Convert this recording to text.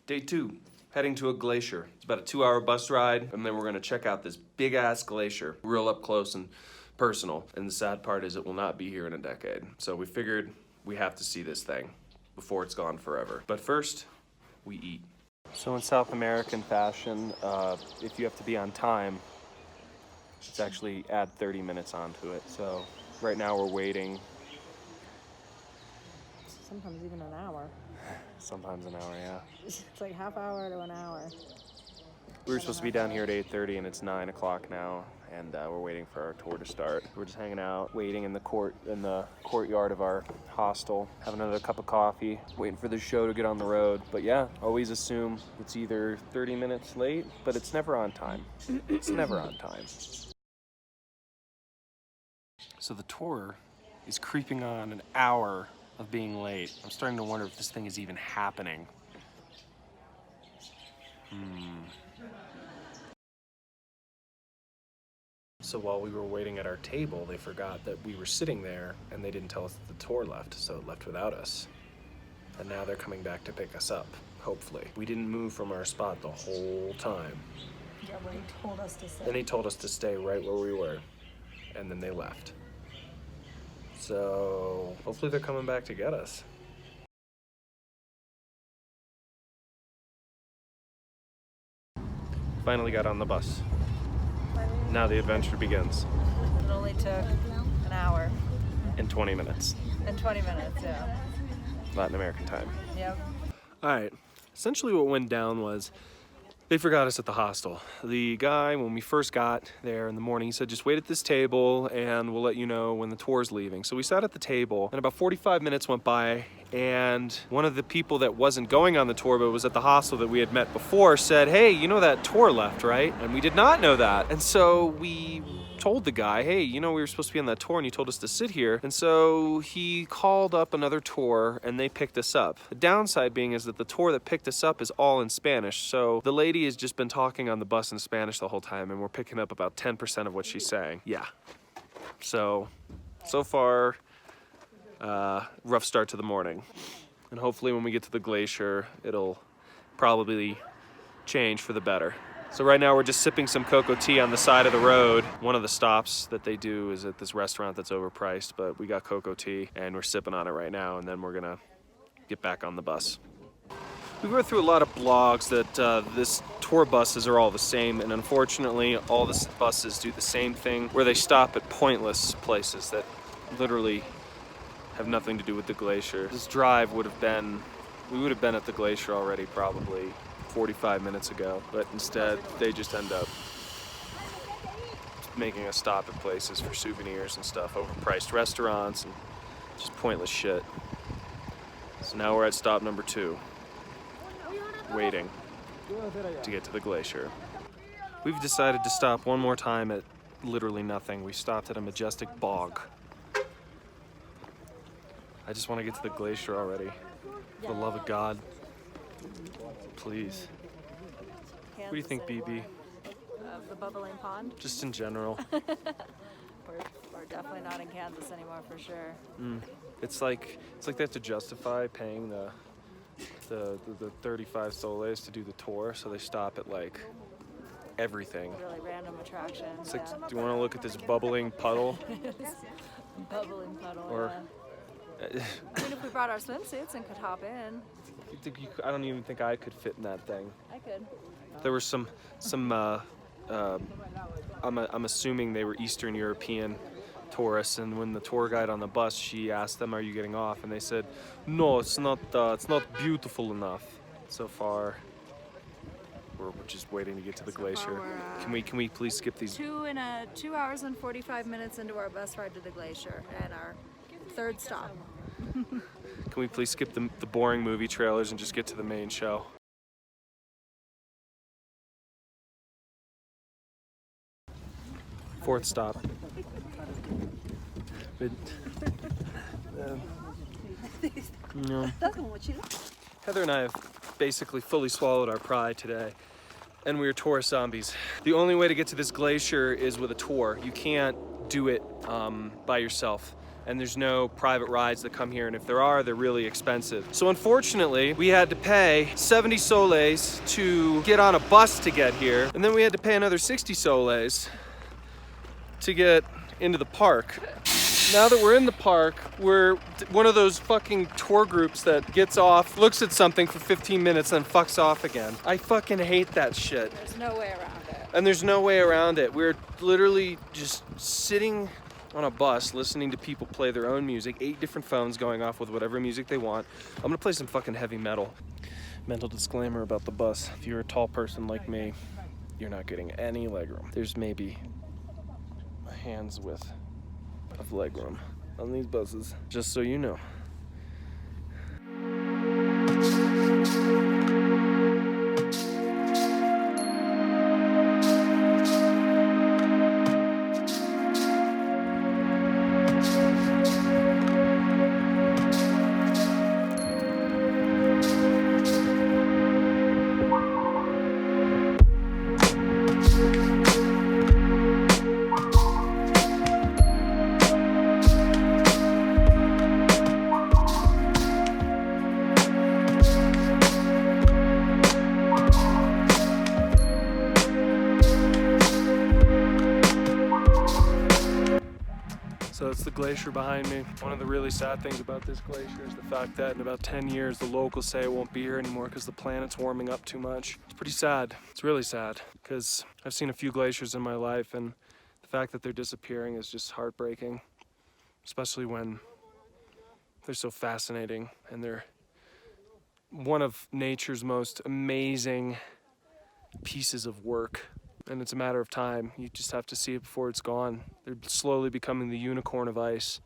Day 2, heading to a glacier. It's about a 2-hour bus ride, and then we're gonna check out this big ass glacier, real up close and personal. And the sad part is it will not be here in a decade. So we figured we have to see this thing before it's gone forever. But first, we eat. So in South American fashion, if you have to be on time, it's actually add 30 minutes onto it. So right now we're waiting. Sometimes even an hour. Sometimes an hour, yeah. It's like half hour to an hour. We were supposed to be down here at 8:30 and it's 9 o'clock now, and we're waiting for our tour to start. We're just hanging out, waiting in the courtyard of our hostel, having another cup of coffee, waiting for the show to get on the road. But yeah, always assume it's either 30 minutes late, but it's never on time. It's never on time. So the tour is creeping on an hour of being late. I'm starting to wonder if this thing is even happening. So while we were waiting at our table, they forgot that we were sitting there and they didn't tell us that the tour left, so it left without us. And now they're coming back to pick us up, hopefully. We didn't move from our spot the whole time. Yeah, but he told us to stay. Then he told us to stay right where we were, and then they left. So hopefully they're coming back to get us. Finally got on the bus. Now the adventure begins. It only took an hour. In 20 minutes. In 20 minutes, yeah. Latin American time. Yep. All right, essentially what went down was they forgot us at the hostel. The guy, when we first got there in the morning, he said, just wait at this table and we'll let you know when the tour's leaving. So we sat at the table and about 45 minutes went by, and one of the people that wasn't going on the tour but was at the hostel that we had met before said, hey, you know that tour left, right? And we did not know that. And so we told the guy, hey, you know we were supposed to be on that tour and you told us to sit here. And so he called up another tour and they picked us up. The downside being is that the tour that picked us up is all in Spanish. So the lady has just been talking on the bus in Spanish the whole time and we're picking up about 10% of what she's saying. Yeah. So far, rough start to the morning. And hopefully when we get to the glacier, it'll probably change for the better. So right now we're just sipping some cocoa tea on the side of the road. One of the stops that they do is at this restaurant that's overpriced, but we got cocoa tea and we're sipping on it right now, and then we're gonna get back on the bus. We've read through a lot of blogs that this tour buses are all the same, and unfortunately all the buses do the same thing where they stop at pointless places that literally have nothing to do with the glacier. This drive we would have been at the glacier already probably 45 minutes ago, but instead they just end up making us stop at places for souvenirs and stuff, overpriced restaurants and just pointless shit. So now we're at stop number 2, waiting to get to the glacier. We've decided to stop one more time at literally nothing. We stopped at a majestic bog. I just want to get to the glacier already. For the love of God. Please. What do you think, BB? Of the bubbling pond? Just in general. We're definitely not in Kansas anymore for sure. It's like they have to justify paying the 35 soles to do the tour, so they stop at like everything. Really random attractions. It's like, do you want to look at this bubbling puddle? Bubbling puddle. Or I mean, if we brought our swimsuits and could hop in. I don't even think I could fit in that thing. I could. There were some I'm assuming they were Eastern European tourists, and when the tour guide on the bus, she asked them, "Are you getting off?" And they said, "No, it's not beautiful enough." So far, we're just waiting to get to the glacier. Can we please skip these? 2 hours and 45 minutes into our bus ride to the glacier, and our third stop. Can we please skip the boring movie trailers and just get to the main show? Fourth stop. Heather and I have basically fully swallowed our pride today, and we are tourist zombies. The only way to get to this glacier is with a tour. You can't do it by yourself. and there's no private rides that come here, and if there are, they're really expensive. So unfortunately, we had to pay 70 soles to get on a bus to get here, and then we had to pay another 60 soles to get into the park. Now that we're in the park, we're one of those fucking tour groups that gets off, looks at something for 15 minutes, then fucks off again. I fucking hate that shit. There's no way around it. And there's no way around it. We're literally just sitting on a bus listening to people play their own music, 8 different phones going off with whatever music they want. I'm gonna play some fucking heavy metal. Mental disclaimer about the bus. If you're a tall person like me, you're not getting any legroom. There's maybe a hand's width of legroom on these buses, just so you know. So it's the glacier behind me. One of the really sad things about this glacier is the fact that in about 10 years, the locals say it won't be here anymore because the planet's warming up too much. It's pretty sad. It's really sad because I've seen a few glaciers in my life, and the fact that they're disappearing is just heartbreaking, especially when they're so fascinating and they're one of nature's most amazing pieces of work. And it's a matter of time. You just have to see it before it's gone. They're slowly becoming the unicorn of ice.